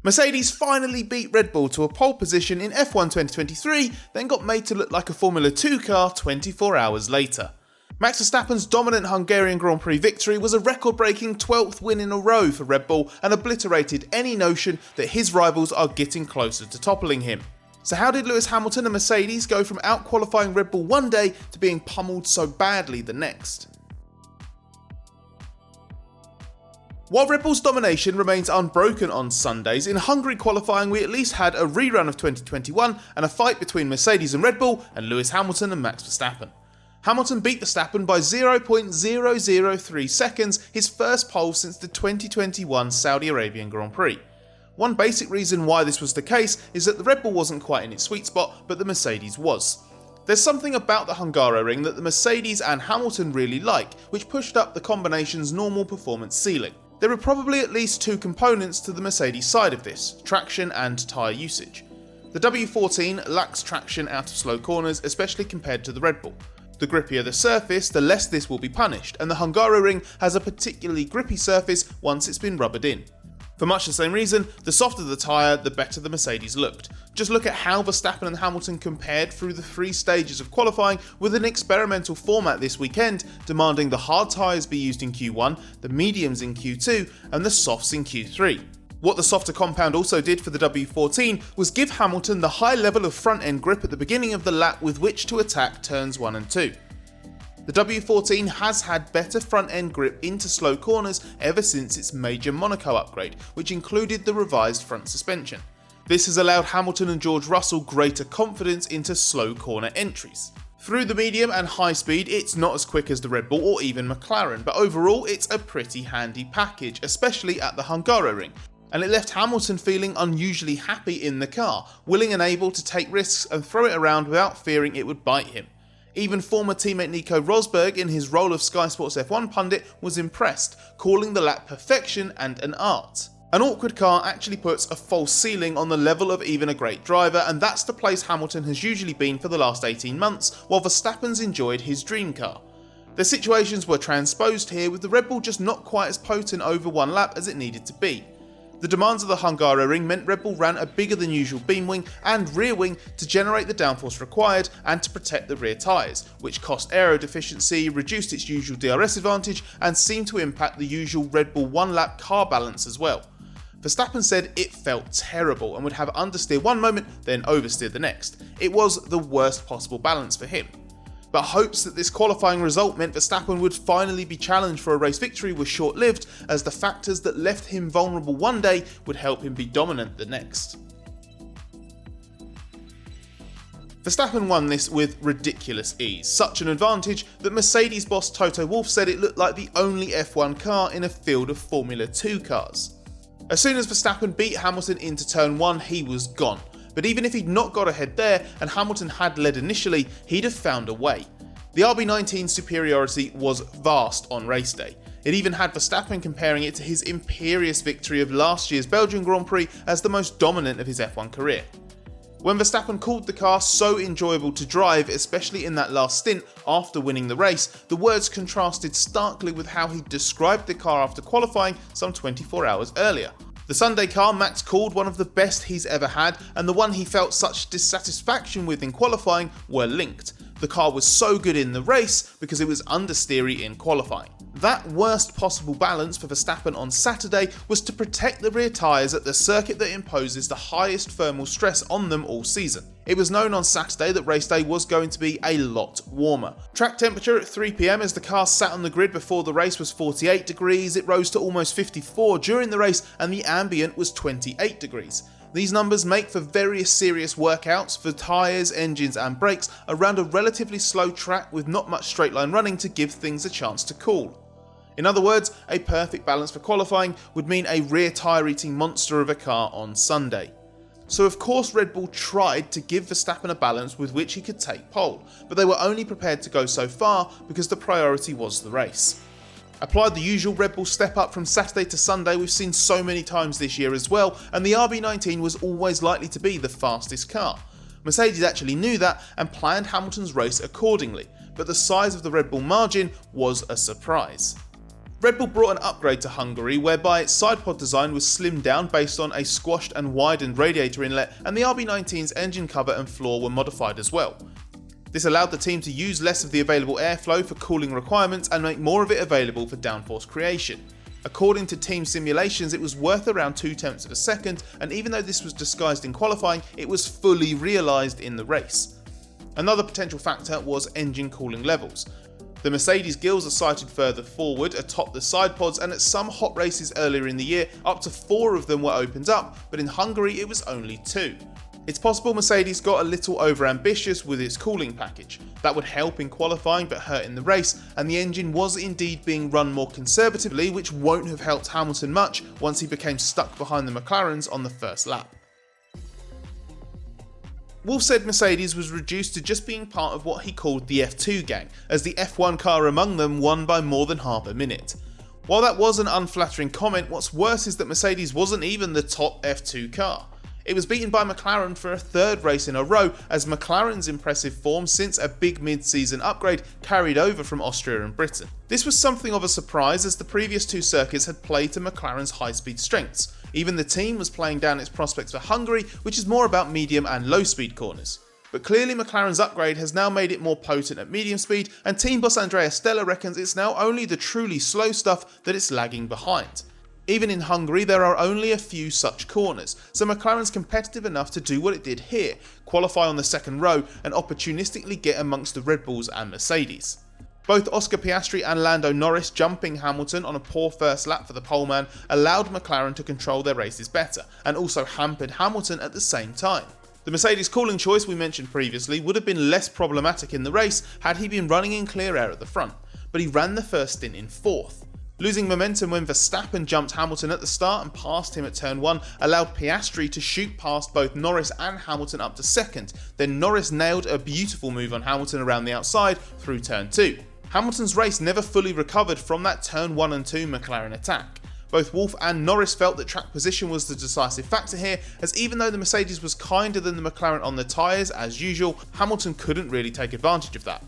Mercedes finally beat Red Bull to a pole position in F1 2023, then got made to look like a Formula 2 car 24 hours later. Max Verstappen's dominant Hungarian Grand Prix victory was a record-breaking 12th win in a row for Red Bull and obliterated any notion that his rivals are getting closer to toppling him. So how did Lewis Hamilton and Mercedes go from out-qualifying Red Bull one day to being pummelled so badly the next? While Red Bull's domination remains unbroken on Sundays, in Hungary qualifying we at least had a rerun of 2021 and a fight between Mercedes and Red Bull and Lewis Hamilton and Max Verstappen. Hamilton beat Verstappen by 0.003 seconds, his first pole since the 2021 Saudi Arabian Grand Prix. One basic reason why this was the case is that the Red Bull wasn't quite in its sweet spot, but the Mercedes was. There's something about the Hungaroring that the Mercedes and Hamilton really like, which pushed up the combination's normal performance ceiling. There are probably at least two components to the Mercedes side of this: traction and tyre usage. The W14 lacks traction out of slow corners, especially compared to the Red Bull. The grippier the surface, the less this will be punished, and the Hungaroring has a particularly grippy surface once it's been rubbered in. For much the same reason, the softer the tyre, the better the Mercedes looked. Just look at how Verstappen and Hamilton compared through the 3 stages of qualifying, with an experimental format this weekend demanding the hard tyres be used in Q1, the mediums in Q2 and the softs in Q3. What the softer compound also did for the W14 was give Hamilton the high level of front end grip at the beginning of the lap with which to attack turns 1 and 2. The W14 has had better front end grip into slow corners ever since its major Monaco upgrade, which included the revised front suspension. This has allowed Hamilton and George Russell greater confidence into slow corner entries. Through the medium and high speed, it's not as quick as the Red Bull or even McLaren, but overall it's a pretty handy package, especially at the Hungaroring, and it left Hamilton feeling unusually happy in the car, willing and able to take risks and throw it around without fearing it would bite him. Even former teammate Nico Rosberg, in his role of Sky Sports F1 pundit, was impressed, calling the lap perfection and an art. An awkward car actually puts a false ceiling on the level of even a great driver, and that's the place Hamilton has usually been for the last 18 months, while Verstappen's enjoyed his dream car. The situations were transposed here, with the Red Bull just not quite as potent over one lap as it needed to be. The demands of the Hungaroring meant Red Bull ran a bigger than usual beam wing and rear wing to generate the downforce required and to protect the rear tyres, which cost aero deficiency, reduced its usual DRS advantage and seemed to impact the usual Red Bull one-lap car balance as well. Verstappen said it felt terrible and would have understeer one moment, then oversteer the next. It was the worst possible balance for him. But hopes that this qualifying result meant Verstappen would finally be challenged for a race victory were short-lived, as the factors that left him vulnerable one day would help him be dominant the next. Verstappen won this with ridiculous ease, such an advantage that Mercedes boss Toto Wolff said it looked like the only F1 car in a field of Formula 2 cars. As soon as Verstappen beat Hamilton into turn 1, he was gone. But even if he'd not got ahead there and Hamilton had led initially, he'd have found a way. The RB19 superiority was vast on race day. It even had Verstappen comparing it to his imperious victory of last year's Belgian Grand Prix as the most dominant of his F1 career. When Verstappen called the car so enjoyable to drive, especially in that last stint after winning the race, the words contrasted starkly with how he described the car after qualifying some 24 hours earlier. The Sunday car Max called one of the best he's ever had, and the one he felt such dissatisfaction with in qualifying were linked. The car was so good in the race because it was understeery in qualifying. That worst possible balance for Verstappen on Saturday was to protect the rear tyres at the circuit that imposes the highest thermal stress on them all season. It was known on Saturday that race day was going to be a lot warmer. Track temperature at 3 PM as the car sat on the grid before the race was 48 degrees, it rose to almost 54 during the race, and the ambient was 28 degrees. These numbers make for very serious workouts for tyres, engines and brakes around a relatively slow track with not much straight line running to give things a chance to cool. In other words, a perfect balance for qualifying would mean a rear tyre eating monster of a car on Sunday. So of course Red Bull tried to give Verstappen a balance with which he could take pole, but they were only prepared to go so far because the priority was the race. Applied the usual Red Bull step up from Saturday to Sunday we've seen so many times this year as well, and the RB19 was always likely to be the fastest car. Mercedes actually knew that and planned Hamilton's race accordingly, but the size of the Red Bull margin was a surprise. Red Bull brought an upgrade to Hungary whereby its side pod design was slimmed down based on a squashed and widened radiator inlet, and the RB19's engine cover and floor were modified as well. This allowed the team to use less of the available airflow for cooling requirements and make more of it available for downforce creation. According to team simulations, it was worth around 0.2 of a second, and even though this was disguised in qualifying, it was fully realised in the race. Another potential factor was engine cooling levels. The Mercedes gills are sighted further forward atop the side pods, and at some hot races earlier in the year, up to 4 of them were opened up, but in Hungary it was only 2. It's possible Mercedes got a little over-ambitious with its cooling package. That would help in qualifying but hurt in the race, and the engine was indeed being run more conservatively, which won't have helped Hamilton much once he became stuck behind the McLarens on the first lap. Wolff said Mercedes was reduced to just being part of what he called the F2 gang, as the F1 car among them won by more than half a minute. While that was an unflattering comment, what's worse is that Mercedes wasn't even the top F2 car. It was beaten by McLaren for a third race in a row, as McLaren's impressive form since a big mid-season upgrade carried over from Austria and Britain. This was something of a surprise, as the previous 2 circuits had played to McLaren's high-speed strengths. Even the team was playing down its prospects for Hungary, which is more about medium and low-speed corners. But clearly McLaren's upgrade has now made it more potent at medium speed, and team boss Andrea Stella reckons it's now only the truly slow stuff that it's lagging behind. Even in Hungary, there are only a few such corners, so McLaren's competitive enough to do what it did here, qualify on the second row and opportunistically get amongst the Red Bulls and Mercedes. Both Oscar Piastri and Lando Norris jumping Hamilton on a poor first lap for the poleman allowed McLaren to control their races better, and also hampered Hamilton at the same time. The Mercedes cooling choice we mentioned previously would have been less problematic in the race had he been running in clear air at the front, but he ran the first stint in 4th. Losing momentum when Verstappen jumped Hamilton at the start and passed him at turn 1 allowed Piastri to shoot past both Norris and Hamilton up to 2nd, then Norris nailed a beautiful move on Hamilton around the outside through turn 2. Hamilton's race never fully recovered from that turn 1 and 2 McLaren attack. Both Wolff and Norris felt that track position was the decisive factor here, as even though the Mercedes was kinder than the McLaren on the tyres as usual, Hamilton couldn't really take advantage of that.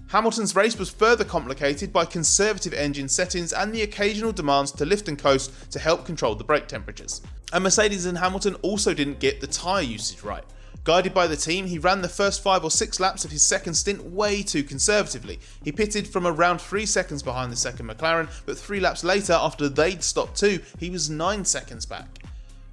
Hamilton's race was further complicated by conservative engine settings and the occasional demands to lift and coast to help control the brake temperatures. And Mercedes and Hamilton also didn't get the tyre usage right. Guided by the team, he ran the first 5 or 6 laps of his second stint way too conservatively. He pitted from around 3 seconds behind the second McLaren, but 3 laps later, after they'd stopped too, he was 9 seconds back.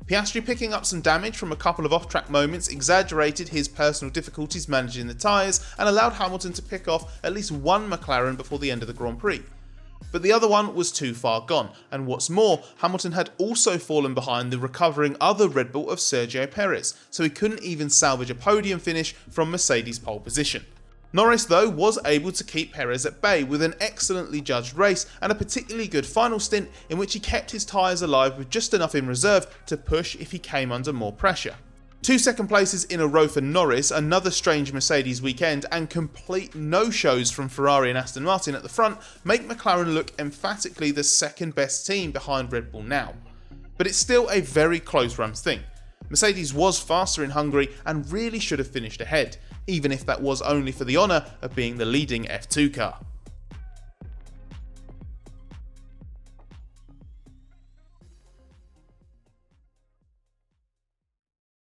Piastri, picking up some damage from a couple of off-track moments, exaggerated his personal difficulties managing the tyres and allowed Hamilton to pick off at least one McLaren before the end of the Grand Prix. But the other one was too far gone, and what's more, Hamilton had also fallen behind the recovering other Red Bull of Sergio Perez, so he couldn't even salvage a podium finish from Mercedes' pole position. Norris, though, was able to keep Perez at bay with an excellently judged race and a particularly good final stint in which he kept his tyres alive with just enough in reserve to push if he came under more pressure. 2 second places in a row for Norris, another strange Mercedes weekend, and complete no-shows from Ferrari and Aston Martin at the front make McLaren look emphatically the second best team behind Red Bull now. But it's still a very close run thing. Mercedes was faster in Hungary and really should have finished ahead, even if that was only for the honour of being the leading F2 car.